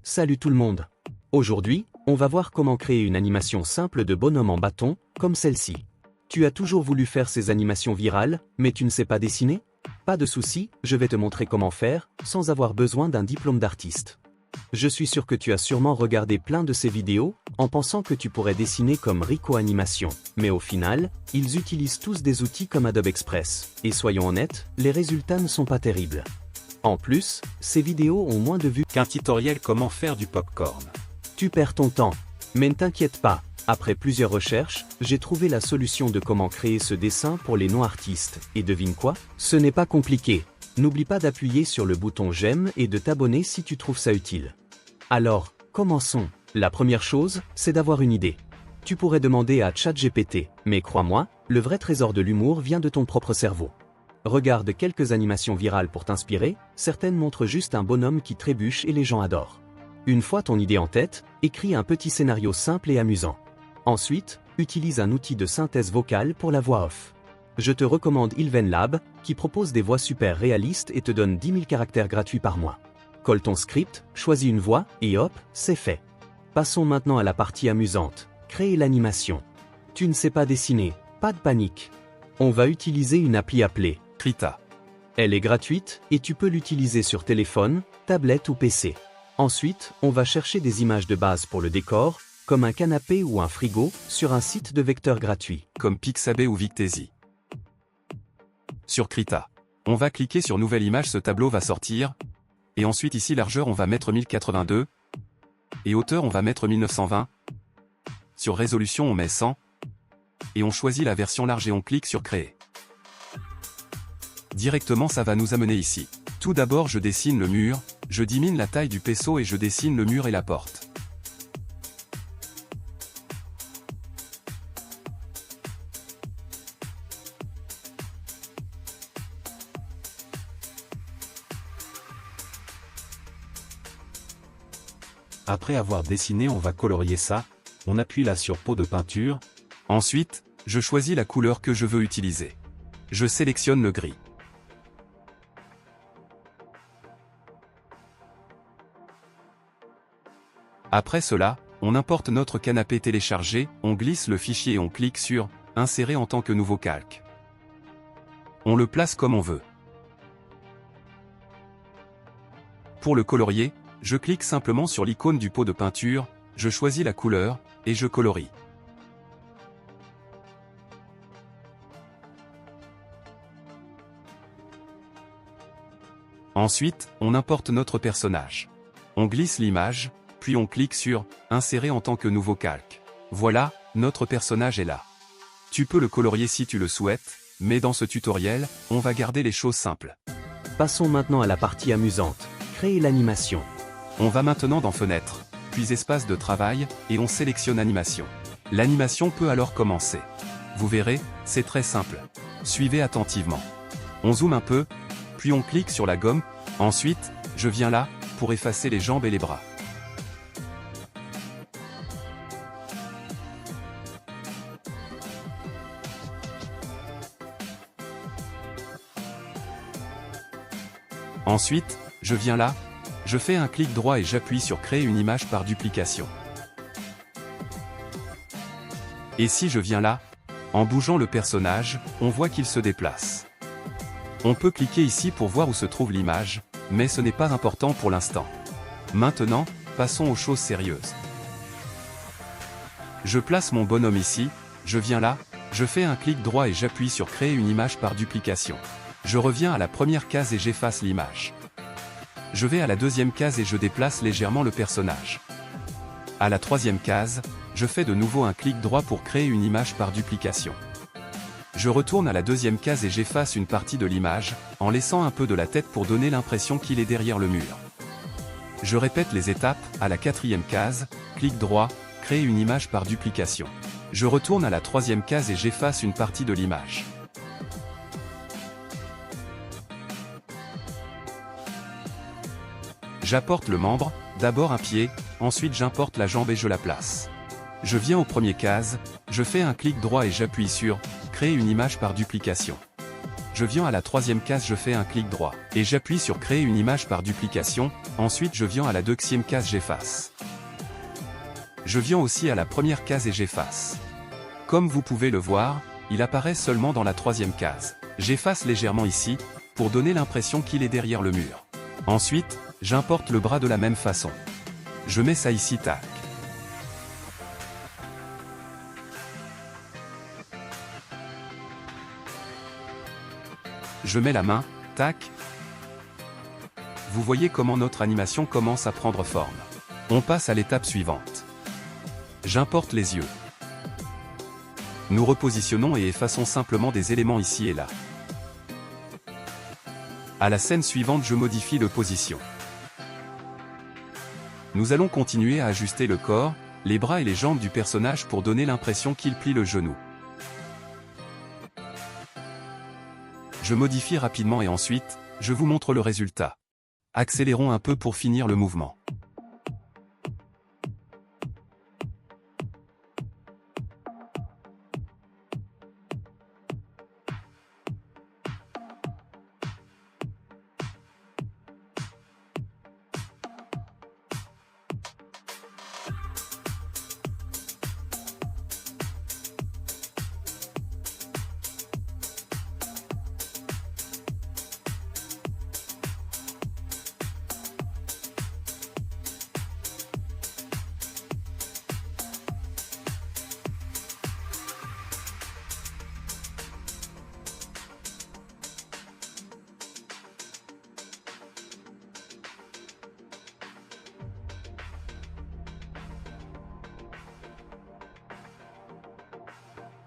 Salut tout le monde. Aujourd'hui, on va voir comment créer une animation simple de bonhomme en bâton, comme celle-ci. Tu as toujours voulu faire ces animations virales, mais tu ne sais pas dessiner? Pas de souci, je vais te montrer comment faire, sans avoir besoin d'un diplôme d'artiste. Je suis sûr que tu as sûrement regardé plein de ces vidéos, en pensant que tu pourrais dessiner comme Rico Animation. Mais au final, ils utilisent tous des outils comme Adobe Express. Et soyons honnêtes, les résultats ne sont pas terribles. En plus, ces vidéos ont moins de vues qu'un tutoriel comment faire du popcorn. Tu perds ton temps. Mais ne t'inquiète pas, après plusieurs recherches, j'ai trouvé la solution de comment créer ce dessin pour les non-artistes. Et devine quoi? Ce n'est pas compliqué. N'oublie pas d'appuyer sur le bouton j'aime et de t'abonner si tu trouves ça utile. Alors, commençons. La première chose, c'est d'avoir une idée. Tu pourrais demander à ChatGPT, mais crois-moi, le vrai trésor de l'humour vient de ton propre cerveau. Regarde quelques animations virales pour t'inspirer, certaines montrent juste un bonhomme qui trébuche et les gens adorent. Une fois ton idée en tête, écris un petit scénario simple et amusant. Ensuite, utilise un outil de synthèse vocale pour la voix off. Je te recommande Ilvenlab, qui propose des voix super réalistes et te donne 10 000 caractères gratuits par mois. Colle ton script, choisis une voix, et hop, c'est fait. Passons maintenant à la partie amusante. Créer l'animation. Tu ne sais pas dessiner, pas de panique. On va utiliser une appli appelée Krita. Elle est gratuite, et tu peux l'utiliser sur téléphone, tablette ou PC. Ensuite, on va chercher des images de base pour le décor, comme un canapé ou un frigo, sur un site de vecteurs gratuits. Comme Pixabay ou Victesi. Sur Krita. On va cliquer sur Nouvelle image, ce tableau va sortir. Et ensuite ici largeur on va mettre 1082. Et hauteur on va mettre 1920. Sur résolution on met 100. Et on choisit la version large et on clique sur Créer. Directement ça va nous amener ici. Tout d'abord je dessine le mur, je diminue la taille du pinceau et je dessine le mur et la porte. Après avoir dessiné on va colorier ça, on appuie là sur pot de peinture. Ensuite, je choisis la couleur que je veux utiliser. Je sélectionne le gris. Après cela, on importe notre canapé téléchargé, on glisse le fichier et on clique sur « Insérer en tant que nouveau calque ». On le place comme on veut. Pour le colorier, je clique simplement sur l'icône du pot de peinture, je choisis la couleur, et je colorie. Ensuite, on importe notre personnage. On glisse l'image, puis on clique sur « Insérer en tant que nouveau calque ». Voilà, notre personnage est là. Tu peux le colorier si tu le souhaites, mais dans ce tutoriel, on va garder les choses simples. Passons maintenant à la partie amusante. Créer l'animation. On va maintenant dans Fenêtre, puis Espace de travail, et on sélectionne Animation. L'animation peut alors commencer. Vous verrez, c'est très simple. Suivez attentivement. On zoome un peu, puis on clique sur la gomme. Ensuite, je viens là, pour effacer les jambes et les bras. Ensuite, je viens là, je fais un clic droit et j'appuie sur Créer une image par duplication. Et si je viens là, en bougeant le personnage, on voit qu'il se déplace. On peut cliquer ici pour voir où se trouve l'image, mais ce n'est pas important pour l'instant. Maintenant, passons aux choses sérieuses. Je place mon bonhomme ici, je viens là, je fais un clic droit et j'appuie sur Créer une image par duplication. Je reviens à la première case et j'efface l'image. Je vais à la deuxième case et je déplace légèrement le personnage. À la troisième case, je fais de nouveau un clic droit pour créer une image par duplication. Je retourne à la deuxième case et j'efface une partie de l'image, en laissant un peu de la tête pour donner l'impression qu'il est derrière le mur. Je répète les étapes, à la quatrième case, clic droit, créer une image par duplication. Je retourne à la troisième case et j'efface une partie de l'image. J'apporte le membre, d'abord un pied, ensuite j'importe la jambe et je la place. Je viens aux premières cases, je fais un clic droit et j'appuie sur « Créer une image par duplication ». je viens à la troisième case, je fais un clic droit, et j'appuie sur créer une image par duplication, ensuite je viens à la deuxième case, j'efface. Je viens aussi à la première case et j'efface. Comme vous pouvez le voir, il apparaît seulement dans la troisième case. J'efface légèrement ici, pour donner l'impression qu'il est derrière le mur. Ensuite, j'importe le bras de la même façon. Je mets ça ici, tac. Je mets la main, tac. Vous voyez comment notre animation commence à prendre forme. On passe à l'étape suivante. J'importe les yeux. Nous repositionnons et effaçons simplement des éléments ici et là. À la scène suivante, je modifie le position. Nous allons continuer à ajuster le corps, les bras et les jambes du personnage pour donner l'impression qu'il plie le genou. Je modifie rapidement et ensuite, je vous montre le résultat. Accélérons un peu pour finir le mouvement.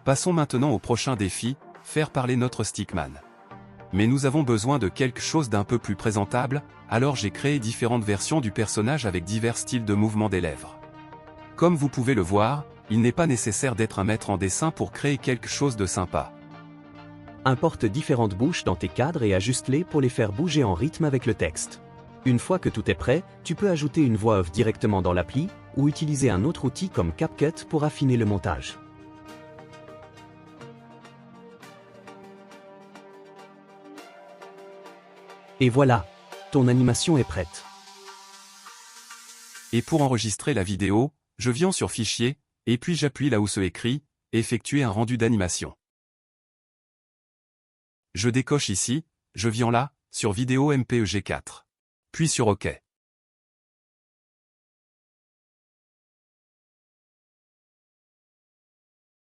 Passons maintenant au prochain défi, faire parler notre stickman. Mais nous avons besoin de quelque chose d'un peu plus présentable, alors j'ai créé différentes versions du personnage avec divers styles de mouvement des lèvres. Comme vous pouvez le voir, il n'est pas nécessaire d'être un maître en dessin pour créer quelque chose de sympa. Importe différentes bouches dans tes cadres et ajuste-les pour les faire bouger en rythme avec le texte. Une fois que tout est prêt, tu peux ajouter une voix off directement dans l'appli, ou utiliser un autre outil comme CapCut pour affiner le montage. Et voilà, ton animation est prête. Et pour enregistrer la vidéo, je viens sur Fichier, et puis j'appuie là où se écrit « Effectuer un rendu d'animation ». Je décoche ici, je viens là, sur Vidéo MPEG 4. Puis sur OK.